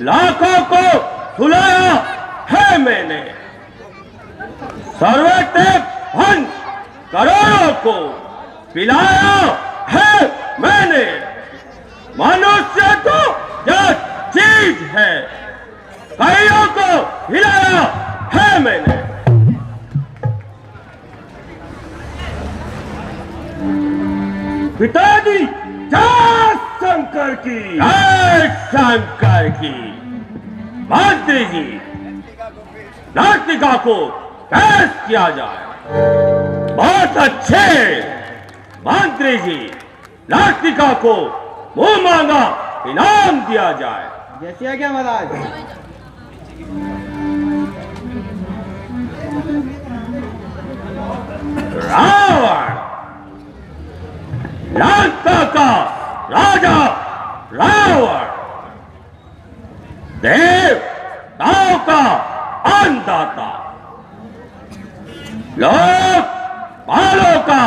लाखों को सुलाया है मैंने, सर्वतक हंस करोड़ों को पिलाया है मैंने। मनुष्य तो यह चीज है, कईयों को हिलाया है मैंने। पिताजी जय शंकर की, जय शंकर की। मंत्री जी, नाटिका को पेश किया जाए। बहुत अच्छे मंत्री जी, नाटिका को मुंह मांगा इनाम दिया जाए। जैसे आज्ञा महाराज। रावण, लंका का राजा रावण, देवताओं का अन्नदाता, लोकपालों का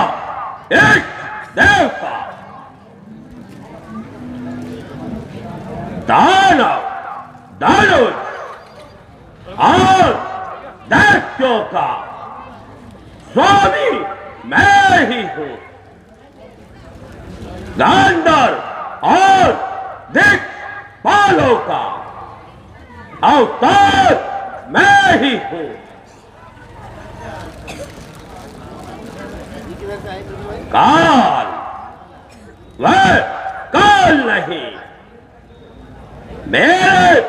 इष्ट देवता, दानव दानुज और दैत्यों का स्वामी मैं ही हूं। गंधर्व और दिक्पालों का अवतार मैं ही हूं। काल वह काल नहीं, मेरे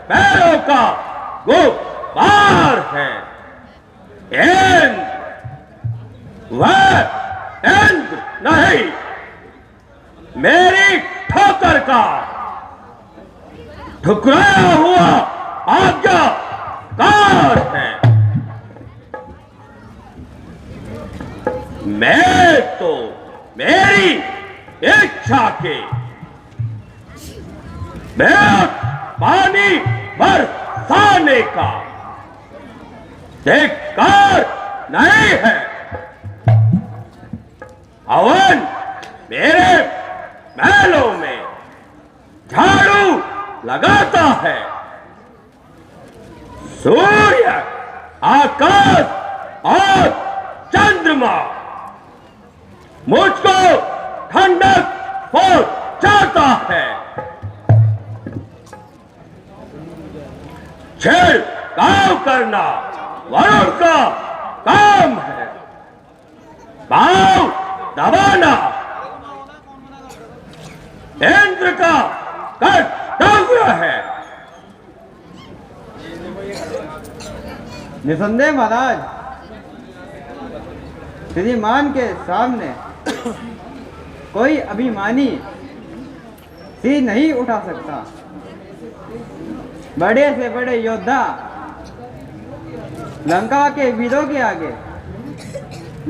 पैरों का गुब्बार है। इंद्र वह इंद्र नहीं, मेरी ठोकर का ठुकराया हुआ आज्ञाकार है। मैं तो मेरी इच्छा के पानी बरसाने का धिक्कार नहीं है। हवन मेरे महलों में झाड़ू लगाता है। सूर्य, आकाश और चंद्रमा मुझको ठंडक पहुंचाता है। छिड़काव करना वरुण का काम है, पांव दबाना इंद्र का कर्तव्य है। निसंदेह महाराज, श्रीमान के सामने कोई अभिमानी सिर नहीं उठा सकता। बड़े से बड़े योद्धा लंका के वीरों के आगे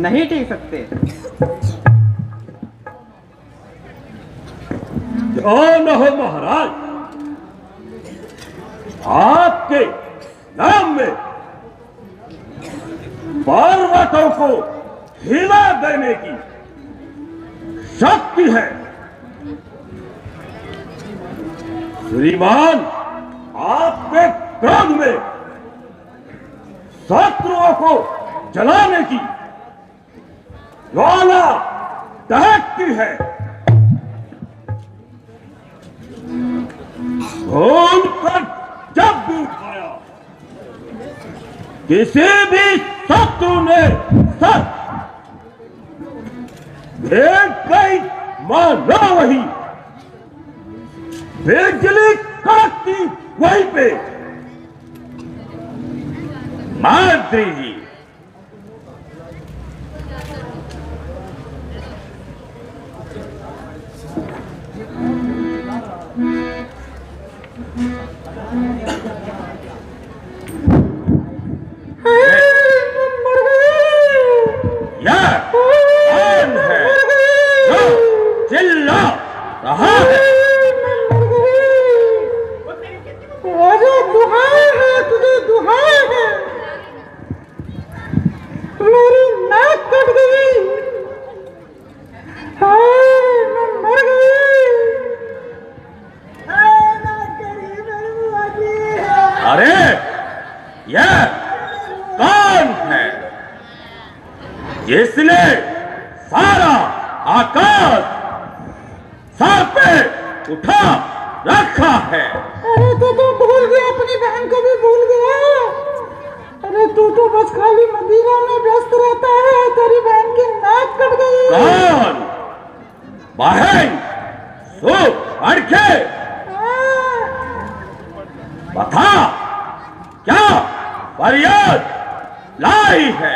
नहीं टिक सकते। कौन हो महाराज, आपके नाम में पर्वतों को हिला देने की शक्ति है। श्रीमान, आपके क्रोध में शत्रुओं को जलाने की ज्वाला दहकती है। खून कर जब भी उठाया, किसी भी शत्रु ने सर भेद गई मानो वही बिजली कड़कती वहीं पे। मंत्री जी, यह कौन है जो चिल्ला रहा है? दुहाई है, तुझे दुहाई है। मेरी नाक कट गई, मैं मर गई। अरे यह कौन है जिसने सारा आकाश सर पे उठा रखा है? अरे तू तो भूल गया, अपनी बहन को भी भूल गया। अरे तू तो बस खाली मदीना में व्यस्त रहता है। तेरी बहन की नाक कट गई। कौन बहन? सूप अड़के बता, क्या फरियाद लाई है?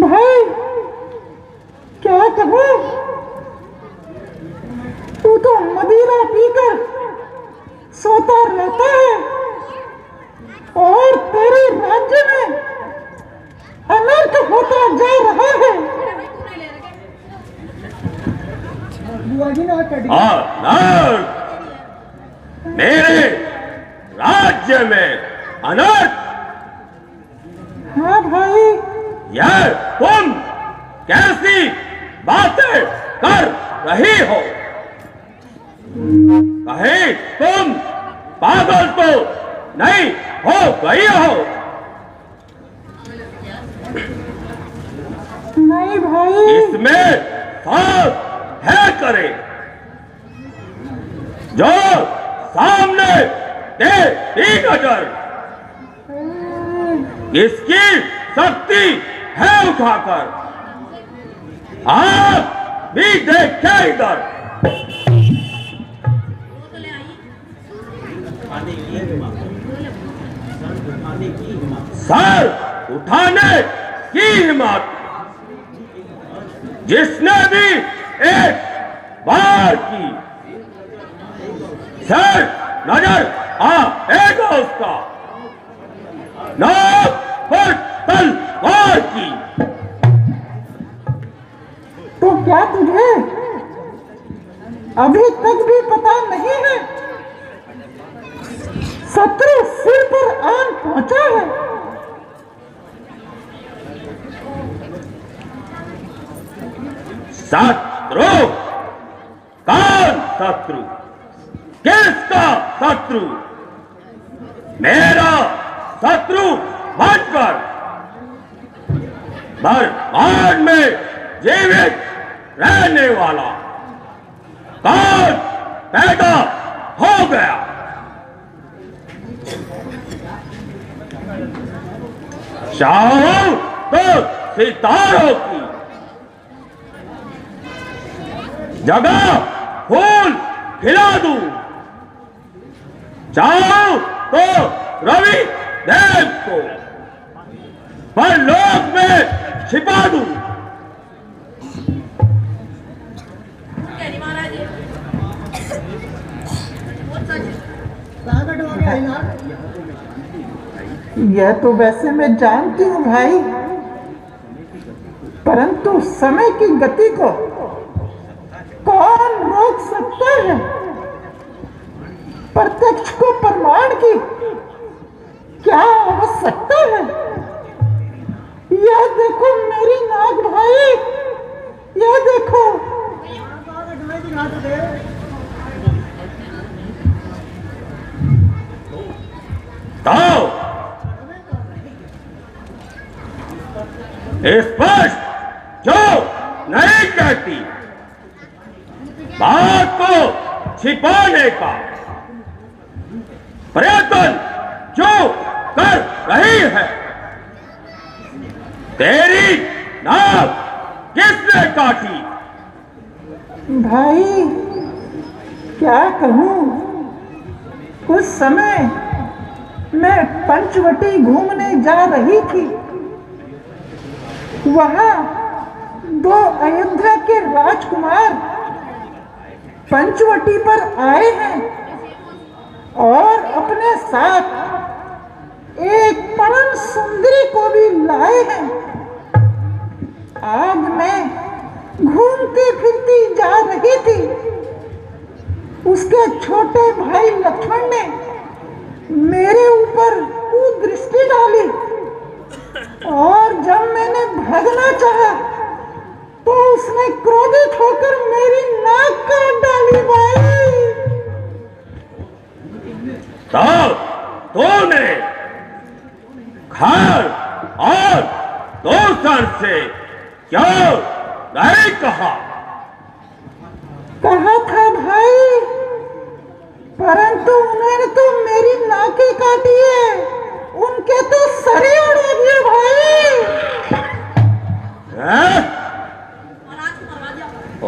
भाई क्या कहूँ, तू तो मदिरा पीकर सोता रहता है और तेरे राज्य में अनर्थ होता जा रहा है। अनर्थ? मेरे राज्य में अनर्थ? हाँ भाई। यह तुम कैसी बातें कर रही हो? कहीं तुम पागल तो नहीं हो गई हो? नहीं भाई, इसमें साफ है करे जो सामने तेरी नजर इसकी शक्ति है उठाकर। आप भी देखे इधर। सर उठाने की हिम्मत जिसने भी एक बार की, सर नजर आएगा उसका नाक पर तलवार की। तो क्या तुझे अभी तक भी पता नहीं है शत्रु सिर पर आन पहुंचा है? शत्रु? कौन शत्रु? किसका शत्रु? मेरा शत्रु बनकर बर्बाद में जीवित रहने वाला कौन पैदा हो गया? चाहो तो सितारों की जगह फूल खिला दूं, चाहो तो रवि देव को परलोक में छिपा दूं। यह तो वैसे मैं जानती हूँ भाई, परंतु समय की गति को कौन रोक सकता है? प्रत्यक्ष को प्रमाण की क्या आवश्यकता है? यह देखो मेरी नाक भाई, यह देखो। तो स्पष्ट जो नहीं कहती, बात को छिपाने का प्रयत्न जो कर रही है। तेरी नाक किसने काटी? भाई क्या कहूँ, कुछ समय मैं पंचवटी घूमने जा रही थी। वहां दो अयोध्या के राजकुमार पंचवटी पर आए हैं और अपने साथ एक परम सुंदरी को भी लाए हैं। आज मैं घूमती फिरती जा रही थी, उसके छोटे भाई लक्ष्मण ने मेरे ऊपर कुदृष्टि डाली और जब मैंने भागना चाहा तो उसने क्रोधित होकर मेरी नाक काट डाली भाई। तो तूने घर और दूसर से क्यों नहीं कहा? कहा था भाई, परंतु उन्होंने तो मेरी नाकें काटी है, उनके तो सरे उड़ा दिए भाई। हैं?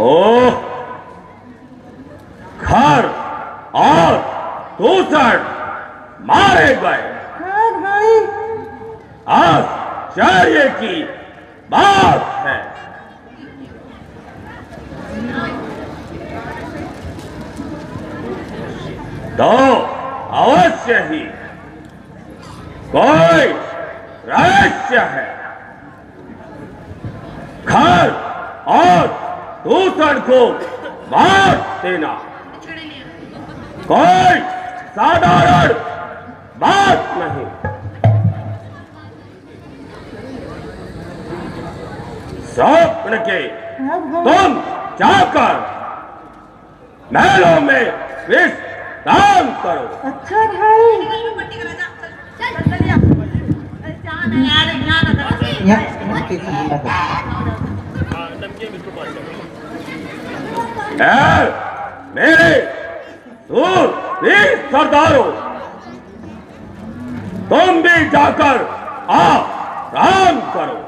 ओह, घर और दूसर मारे गए। हाँ भाई, आश्चर्य की बात है। तो अवश्य ही कोई रहस्य है। घर और दूसर को मार देना कोई साधारण बात नहीं। स्वप्न के हाँ भाई, तुम जाकर महलों में विश्राम करो। अच्छा भाई। मेरे सूरवीर सरदारों, तुम भी जाकर आराम करो।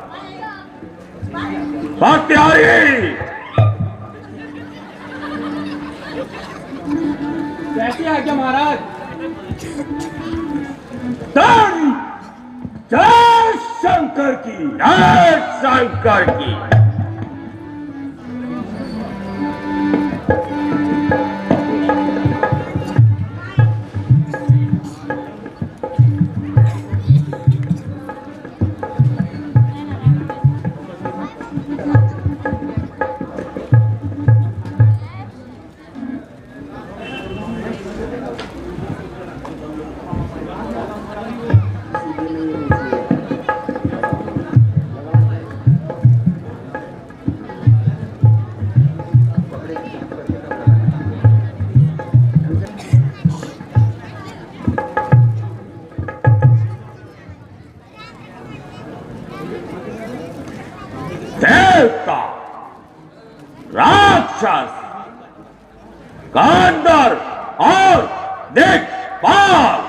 बख्तियारी, कैसी आज्ञा महाराज? जय शंकर की, जय शंकर की। देवता, राक्षस, गंधर्व और दिक्पाल,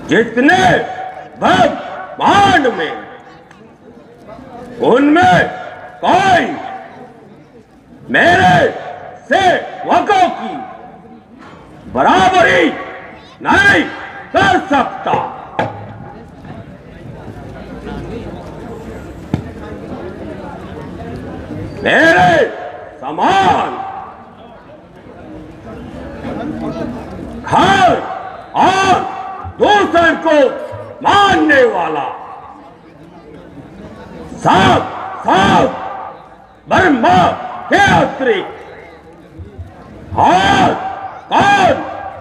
जितने ब्रह्मांड में, उनमें कोई मेरे सेवकों की बराबरी नहीं कर सकता। मेरे समान घर और दूसर को मानने वाला सब ब्रह्मा के अतिरिक्त और कौन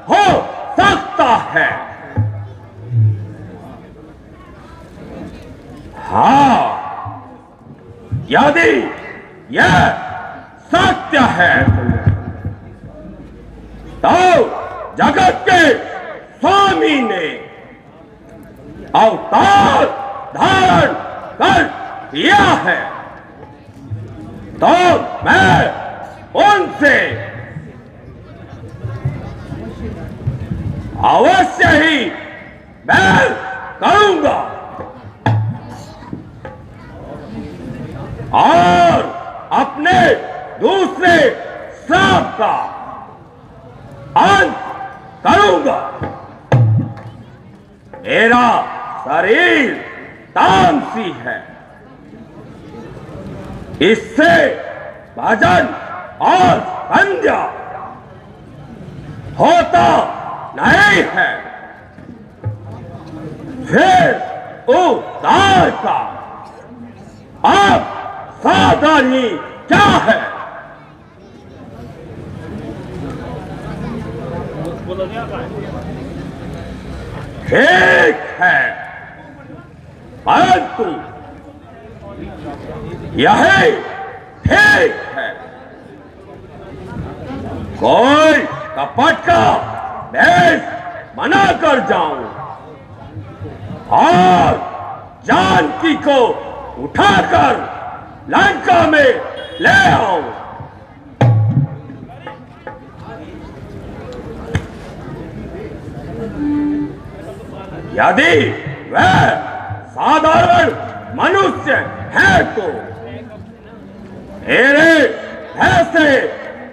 हो सकता है? हाँ, यदि यह सत्य है तो जगत के स्वामी ने अवतार धारण कर दिया है, तो मैं उनसे अवश्य ही बैर करूंगा और अपने दूसरे श्राप का अंत करूंगा। मेरा शरीर तामसी है, इससे भजन और संध्या होता नहीं है। फिर उद्धार का आप साधन ही क्या है? ठीक है, परंतु यही ठीक है। कोई कपट का भेष बना कर जाऊं और जानकी को उठाकर लंका में ले आऊं। यदि वह साधारण मनुष्य है तो मेरे ऐसे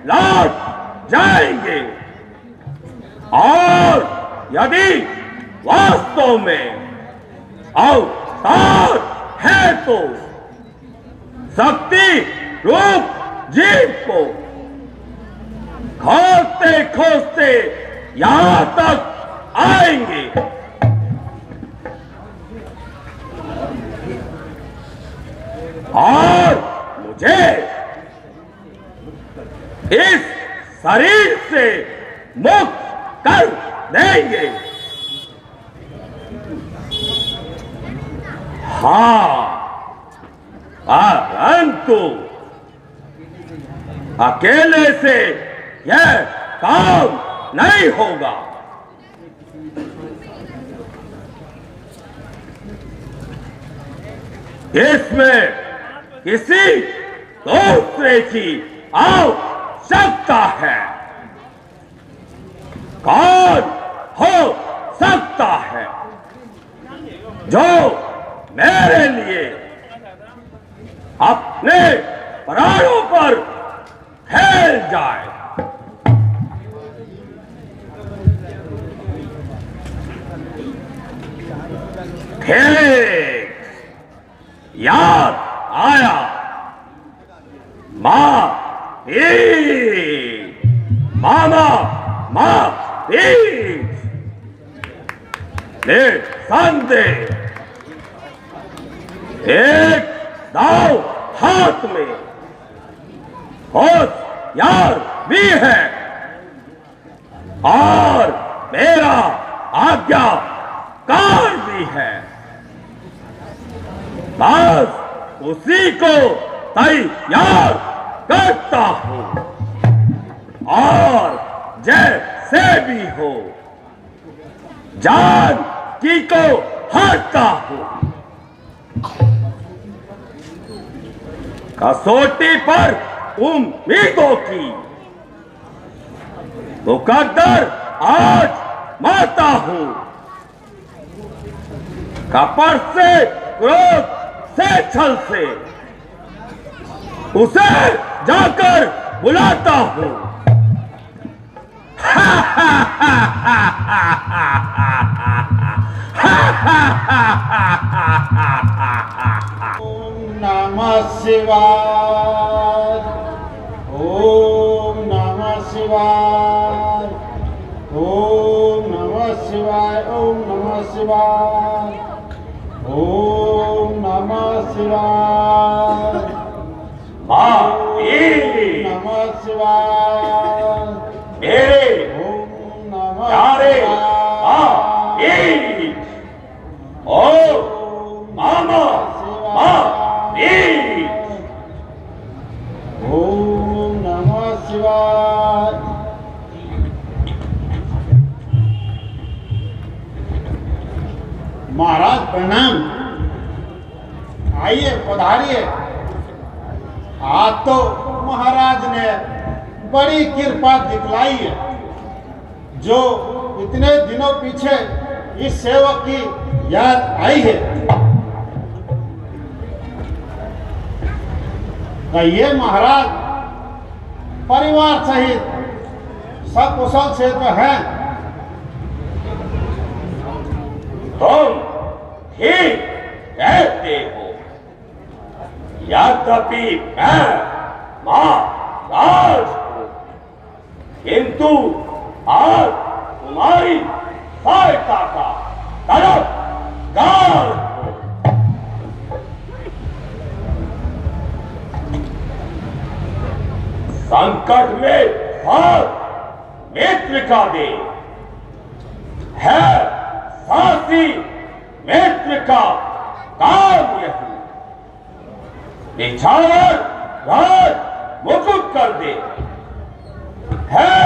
लौट जाएंगे, और यदि वास्तव में अवतार है तो शक्ति रूप जीव को खोजते खोजते यहां तक आएंगे। और मुझे इस शरीर से मुक्त कर देंगे। हाँ, परंतु अकेले से यह काम नहीं होगा। इसमें किसी दूसरे की आवश्यकता है। कौन हो सकता है जो मेरे लिए अपने प्राणों पर खेल जाए? ठीक याद आया। मामा संदेह एक दाव हाथ में होशियार भी है और मेरा आज्ञाकार भी है। बस उसी को तैयार करता हूं और जैसे भी हो जानकी को हरता हूं। कसौटी पर उम्मीदों की मुकद्दर आज मारता हूं। कपट से, क्रोध से, छल से उसे जाकर बुलाता हूं। ओम नमः शिवाय, ओम नमः शिवाय, ओम नमः शिवाय, ओम नमः शिवाय, ओम नमः शिवाय, नमः शिवाय, ओम नमः ओम नमः शिवाय। महाराज प्रणाम। आइए, पधारिए। आज तो महाराज ने बड़ी कृपा दिखलाई है, जो इतने दिनों पीछे इस सेवक की याद आई है। कहिए महाराज, परिवार सहित सकुशल से तो हैं? तुम ठीक कहते हो। यद्यपि मैं महाराज हूं, किंतु आज तुम्हारी सहायता का तलबगार हूं। संकट में साथ मित्र का दे है साथी मित्र का काम यही। निछावर राज मुकुट कर दे है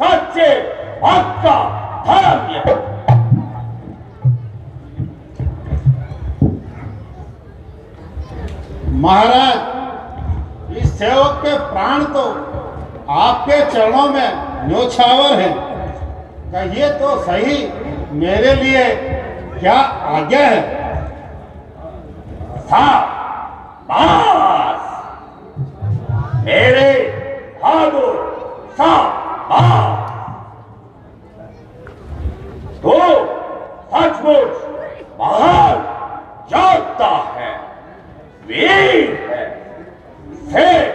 सच्चे हक का धर्म यह। महाराज, इस सेवक के प्राण तो आपके चरणों में न्योछावर है। कहिए तो सही, मेरे लिए क्या आज्ञा है? शाबाश मेरे बहादुर, शाबाश। तो सचमुच महान योद्धा है, वीर है, शेर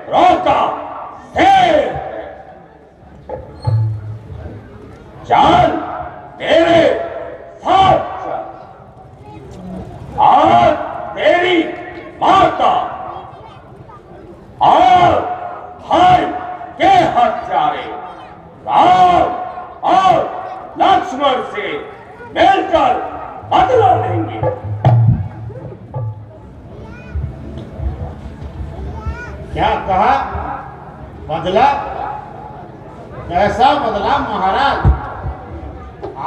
रोका शेर है। चल मेरे साथ चल। आज तेरी माता और भाई के हत्यारे राम और लक्ष्मण से मिलकर बदला लेंगे। क्या कहा? बदला? कैसा बदला महाराज?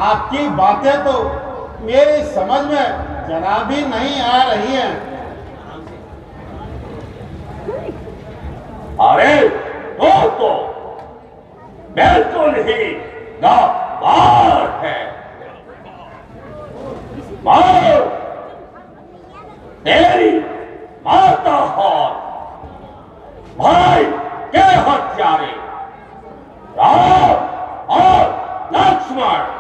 आपकी बातें तो मेरी समझ में जरा भी नहीं आ रही हैं। अरे तो बिल्कुल ही गवार है। मार तेरी माता और भाई के हत्यारे राम और लक्ष्मण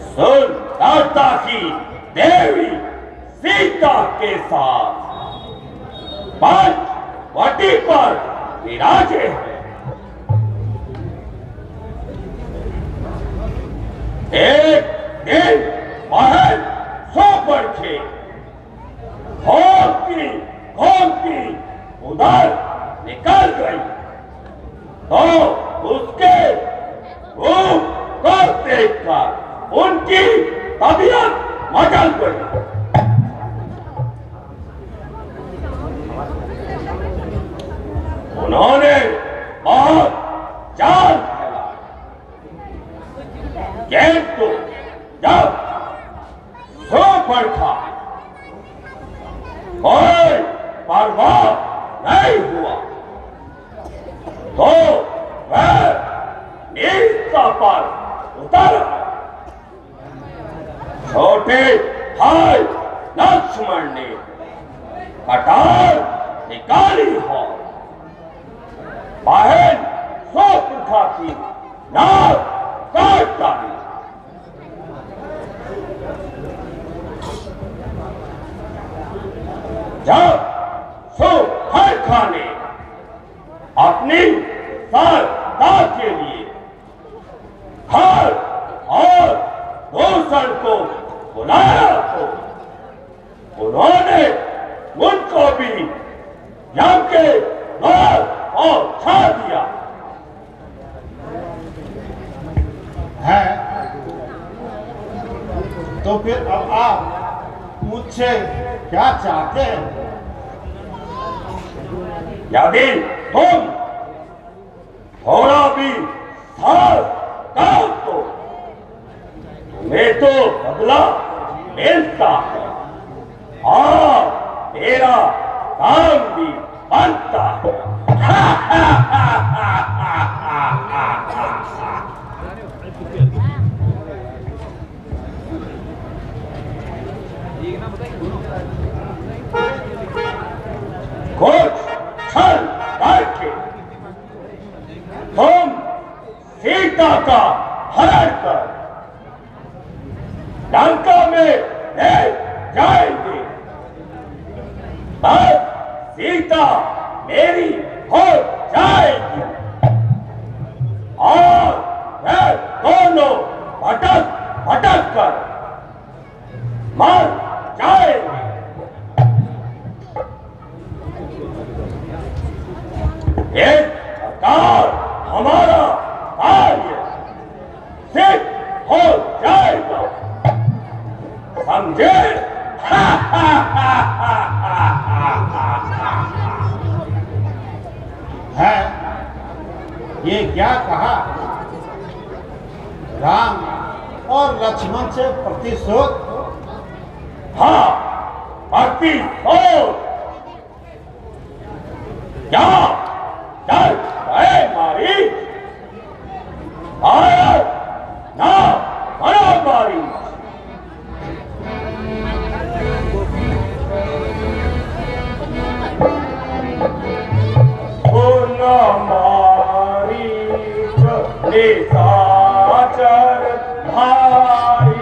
सुंदरता की देवी सीता के साथ पंचवटी पर विराजे हैं। एक दिन महल सो पर थे, घूमती उधर निकल गई तो उसके रूप को देखकर उनकी तबीयत मचल गई। उन्होंने बहुत जान फैलाई, किंतु जब सो पर था कोई परवाह नहीं हुआ तो वह नीचा पर उतर आया। छोटे भाई लक्ष्मण ने कटार निकाली हो, बहन शोभा की नाक काट डाली। जब शोभा ने अपनी सरदा के लिए हर और दूसर को बुलाया तो उन्होंने मुझको भी यम के द्वार पहुंचा दिया है। तो फिर अब आप मुझसे क्या चाहते हैं? यदि तुम थोड़ा भी साथ काम तो तुम्हें तो बदला मिलता है और तेरा काम भी बनता है। कुछ छल करके तुम सीता का हरण कर लंका में ले जाएंगे, तब सीता मेरी हो जाएगी और वे दोनों भटक भटक कर मर जाएंगे। इस प्रकार हमारा कार्य सिद्ध हो जाएगा, समझे? है ये क्या कहा? राम और लक्ष्मण से प्रतिशोध। हाँ, प्रतिशोध। क्या चल रहे मारी आया ना बड़ा मारी। मारी साचर भाई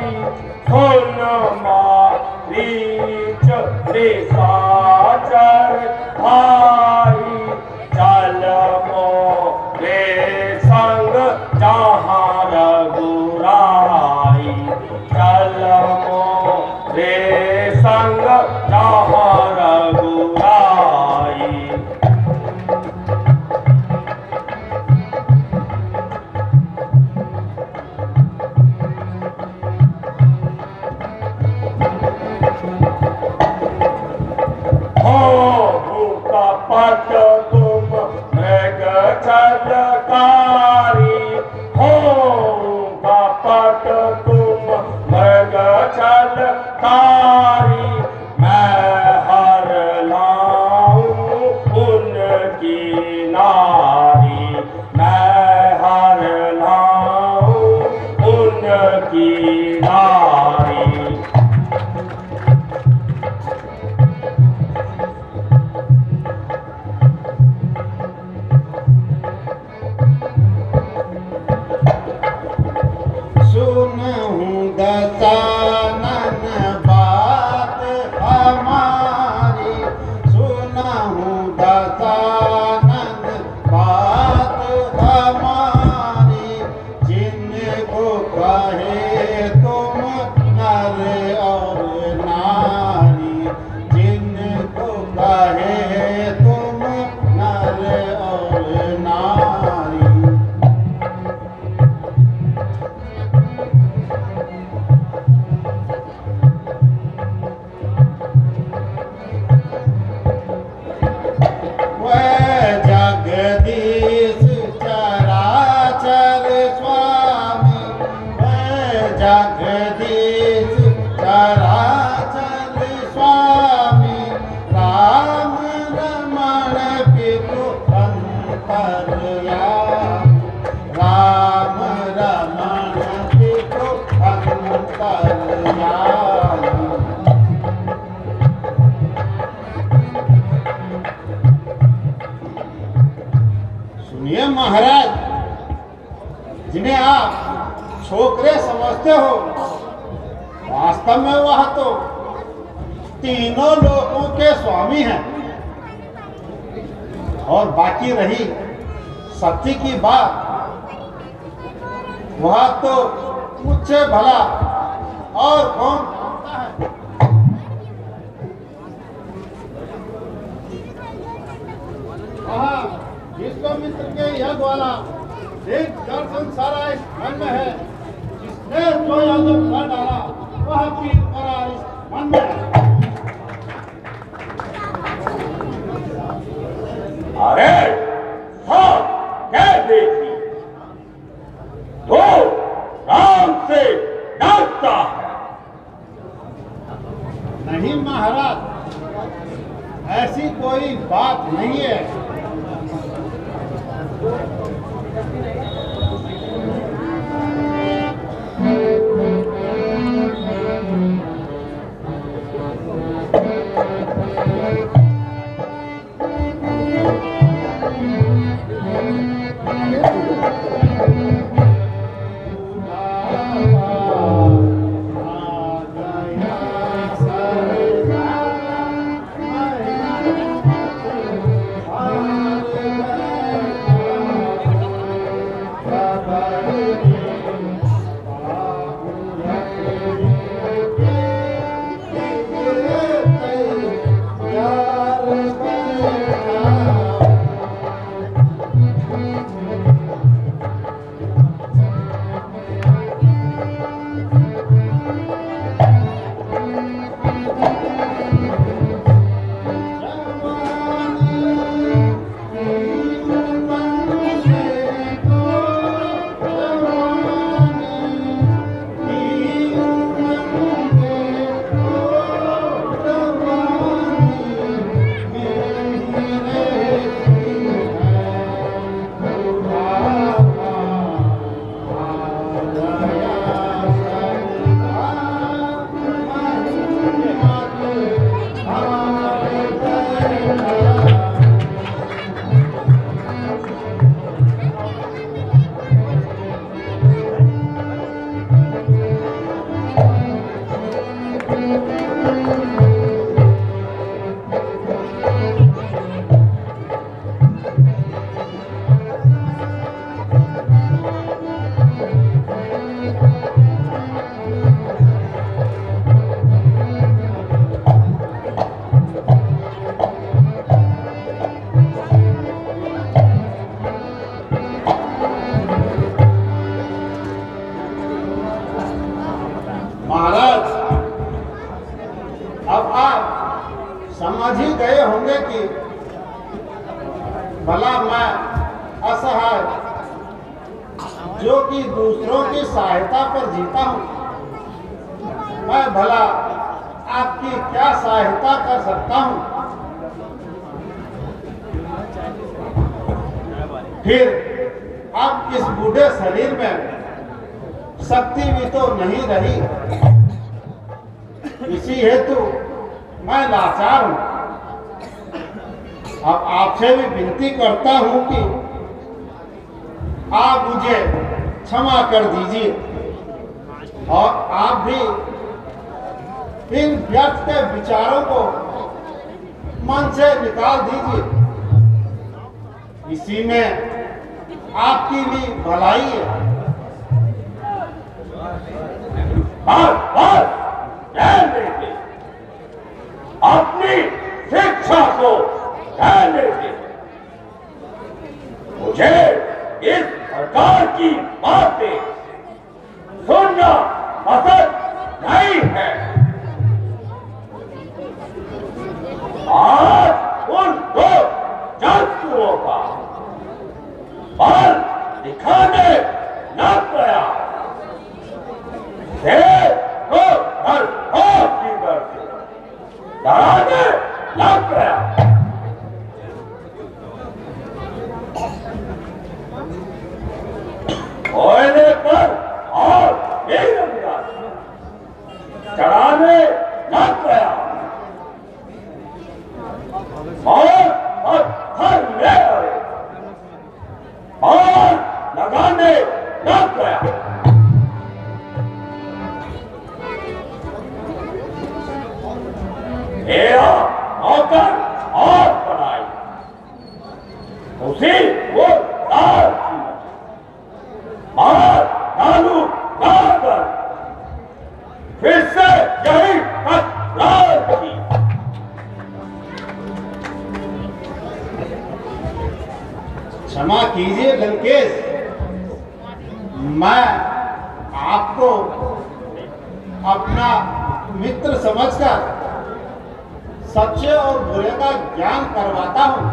सुन मारी साचर भाई चल मोरे संग जहाँ रघुराई चल मोरे संग जहाँ रघुराई। कपट तुम मृग छलकारी हो कपट तुम मृग छलकारी मैं हर लाऊं उनकी नारी मैं हर लाऊं उनकी नारी। सुनहूं दशानन बात हमारी सुनहूं दशानन बात हमारी जिनको कहे तुम नर और नारी जिनको कहे तुम नर और नारी। जगदीश चराचर स्वामी जगदीश चराचर स्वामी राम रमण पितु अंतर्यामी राम रमण पितु अंतर्यामी। सुनिए महाराज, जिन्हें आप छोकरे समझते हो वास्तव में वह तो तीनों लोकों के स्वामी हैं। और बाकी रही सत्य की बात, वह तो मुझसे भला और कौन होता है। विश्वामित्र के यह द्वारा एक दर्शन सारा इस मन में है। जिसने जो यादव कर डाला वह पीर करार इस मन में है। अरे हाँ क्या देखी तो राम से डरता है। नहीं महाराज, ऐसी कोई बात नहीं है। जो कि दूसरों की सहायता पर जीता हूँ, मैं भला आपकी क्या सहायता कर सकता हूँ? फिर अब इस बूढ़े शरीर में शक्ति भी तो नहीं रही, इसी हेतु मैं लाचार हूँ। अब आपसे भी विनती करता हूँ कि आप मुझे क्षमा कर दीजिए और आप भी इन व्यर्थ के विचारों को मन से निकाल दीजिए। इसी में आपकी भी भलाई है। बस ध्यान दीजिए, अपनी शिक्षा को ध्यान दीजिए। मुझे इस प्रकार की बातें सुनना पसंद नहीं है। आज उन दो जंतुओं का बल दिखाने लग गया, तो हर की दर से डराने लग गया। कोयले पर और चढ़ाने लग गया और पत्थर ले आए और लगाने लग गया। मेरा नौकर और बनाई उसी वो दाल की मार डालू डालकर फिर से यही तकरार की। क्षमा कीजिए लंकेश, मैं आपको अपना मित्र समझकर सच्चे और बुरे का ज्ञान करवाता हूं।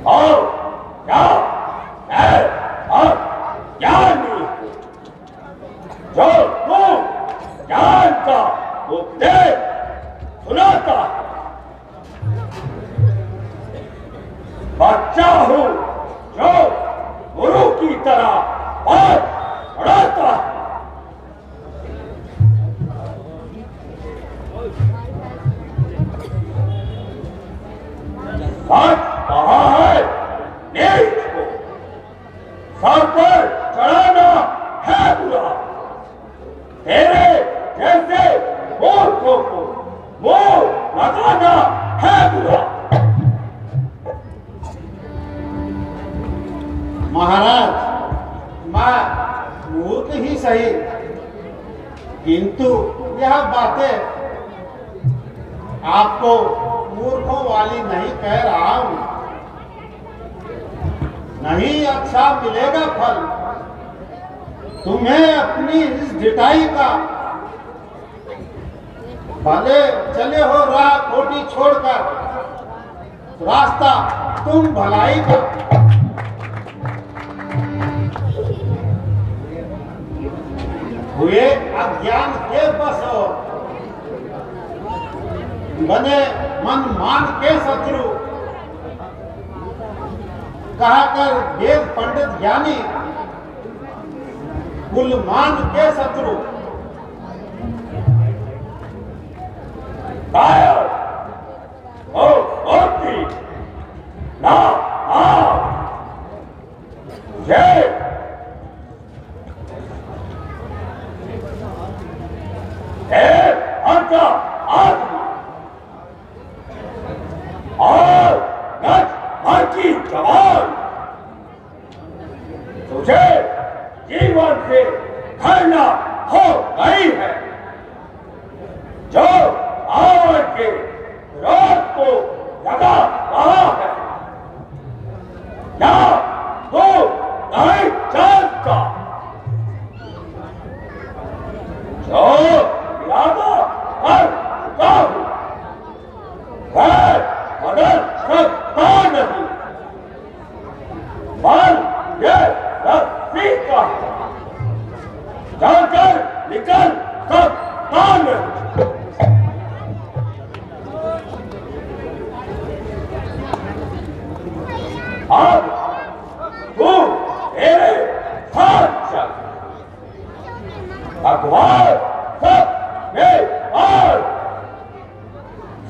और क्या ज्ञानी जो तू ज्ञान का उपदेश सुनाता, बच्चा हूं जो गुरु की तरह बात पढ़ाता। सच कहा है नीच को सर पर चढ़ाना है बुरा। तेरे जैसे मूर्खों को मोह लगाना है बुरा। महाराज, मैं मूर्ख ही सही, किंतु यह बातें आपको मूर्खों वाली नहीं कह रहा हूं। नहीं अच्छा मिलेगा फल। तुम्हें अपनी इस ढिठाई का, भले चले हो राह खोटी छोड़कर, रास्ता तुम भलाई का। हुए अज्ञान के बस हो, बने मन मान के शत्रु, कहकर वेद पंडित ज्ञानी, कुल मान के शत्रु। ना जय आदमी और की जवान तुझे जीवन से घृणा हो गई है, जो रावण के विरोध को लगा रहा है। क्या तो नहीं जानता जो इरादा कर चुका हूं वह बदल सकता नहीं। ये रस्सी का जाकर निकल सब तान। अब तू मेरे साथ चल, अखबार सब में और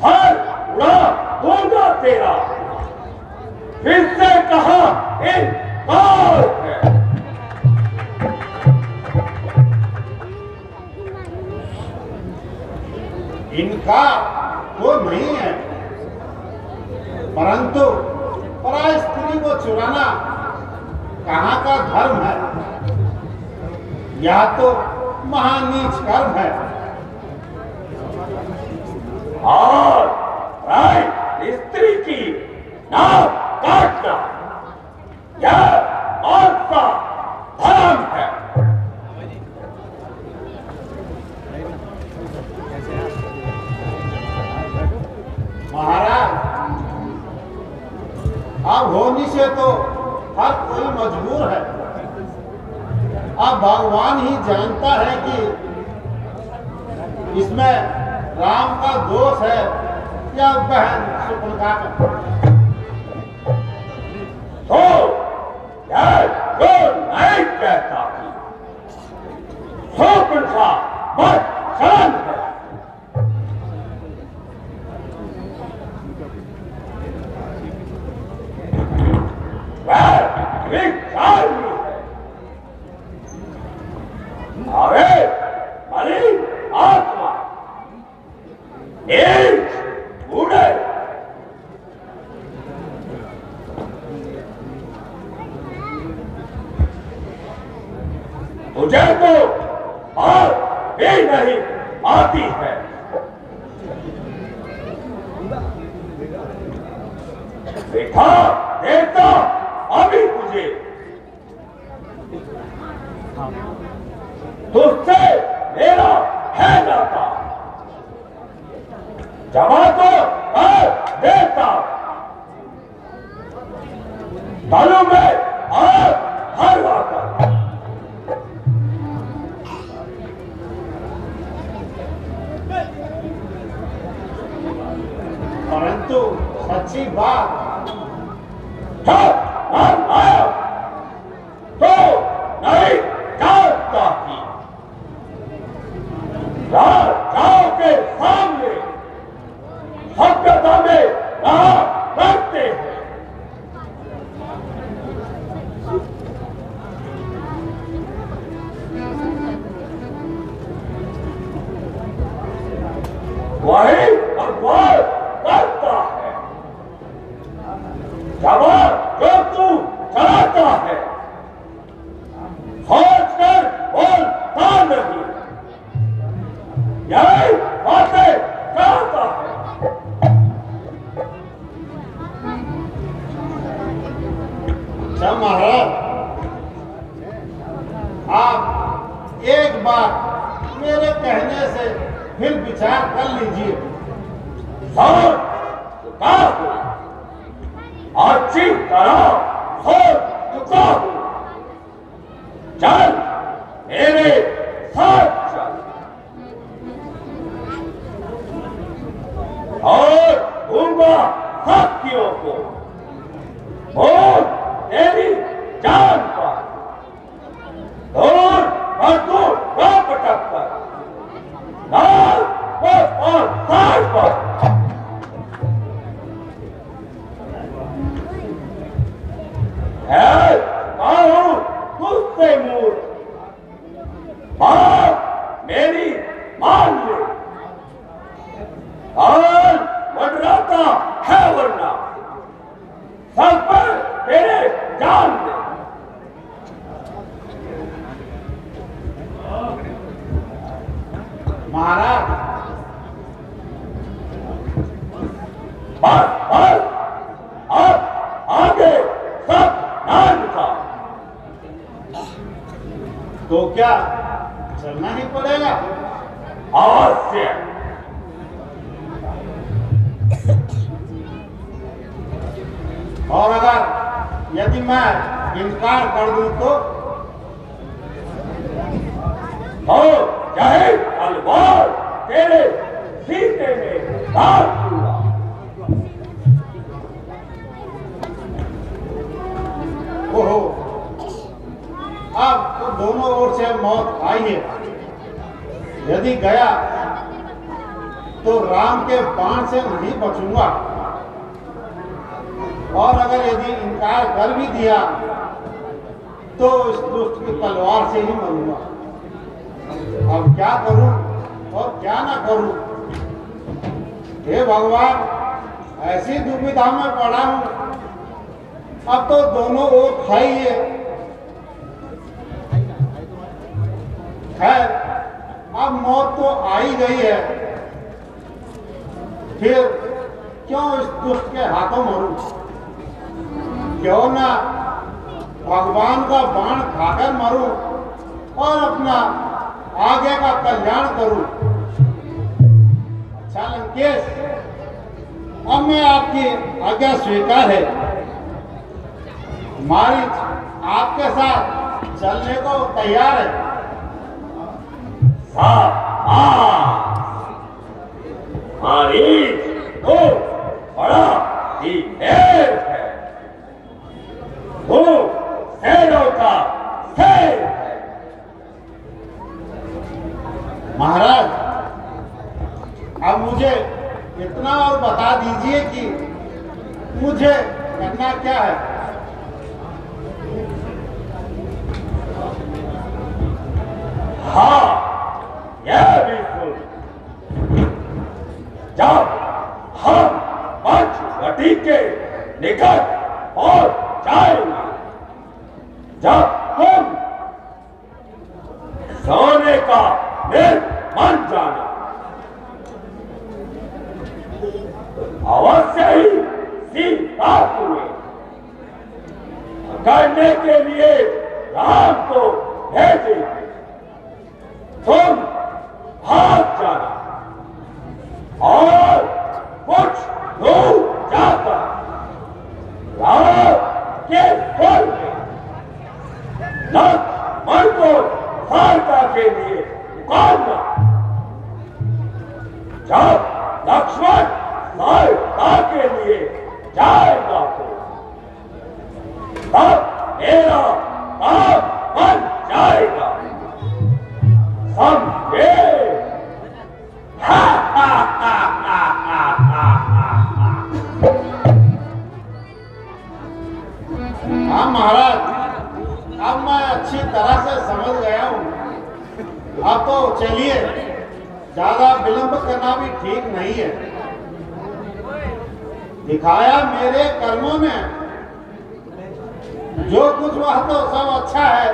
सर उड़ा दूंगा तेरा। फिर से कहा इनकार है। इनकार वो नहीं है, परंतु पराई स्त्री को चुराना कहाँ का धर्म है? यह तो महानीच कर्म है। और पराई स्त्री की नाक काटना यह कौन सा धर्म है? महाराज, अब होनी से तो हर कोई मजबूर है। अब भगवान ही जानता है कि इसमें राम का दोष है या बहन सुपलका का। तो यह जो नहीं कहता कि सुपलका बस शांत है। अरे मलिन आत्मा, एक बूढ़े तुझे तो बात भी नहीं आती है। देखा देता अभी तुझे तुझसे मेरा है नाता, जमा तो कर देता। तालू में आग हरवा कर परंतु सच्ची बात आया तो नहीं जानता कि राजाओं के सामने सभ्यता में कहा करते हैं। वही अखबार करता है, जवाब जो तू चलाता है सोच कर बोलता नहीं। यही बातें करता है। अच्छा महाराज, आप एक बार मेरे कहने से फिर विचार कर लीजिए। अच्छी तरह सोच चुका हूं। चल मेरे साथ चल और दूंगा साथियों को बोल तेरी जान पर दूर मजदूर पटक कर लाल और साठ पर है कहूं तुझसे मूर्ख, बात मेरी मान ले और मंडराता है वरना सब पर तेरे जान दे। महाराज, बस बस अब आगे सब नाम था। तो क्या चलना ही पड़ेगा? अवश्य। और अगर यदि मैं इनकार कर दूं तो? चाहे तलवार तेरे सीने में दाग दूंगा। ओहो, अब तो दोनों ओर से मौत आई है। यदि गया तो राम के बाण से नहीं बचूंगा, और अगर यदि इनकार कर भी दिया तो इस दुष्ट की तलवार से ही मरूंगा। अब क्या करूं और क्या ना करूं? हे भगवान, ऐसी दुविधा में पड़ा हूं। अब तो दोनों ओर खाई है। खैर, अब मौत तो आ ही गई है, फिर क्यों इस दुष्ट के हाथों मरूं? क्यों ना भगवान का बाण खाकर मरूं और अपना आगे का कल्याण करूं। अच्छा लंकेश, अब मैं आपकी आज्ञा स्वीकार है। मारीच आपके साथ चलने को तैयार है। मारीच तो बड़ा ही है, वो शेरों का शेर है। महाराज, अब मुझे इतना और बता दीजिए कि मुझे करना क्या है? हाँ, यह भी सुन। जब हम पंचवटी के निकट पहुंच जाएंगे, जब तुम सोने का बन जाना, अवश्य ही सीता तुम्हें करने के लिए राम को भेजेंगे। तुम भाग जाना और कुछ दूर जाकर राम के स्वर में लक्ष्मण को सहायता के लिए पुकारना। जब लक्ष्मण सहायता के लिए जाएगा तो तब मेरा काम बन जाएगा, समझे? हाँ महाराज, अब मैं अच्छी तरह से समझ गया हूँ। अब तो चलिए, ज्यादा विलंब करना भी ठीक नहीं है। दिखाया मेरे कर्मों में जो कुछ वह तो सब अच्छा है।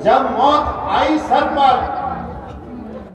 जब मौत आई सर पर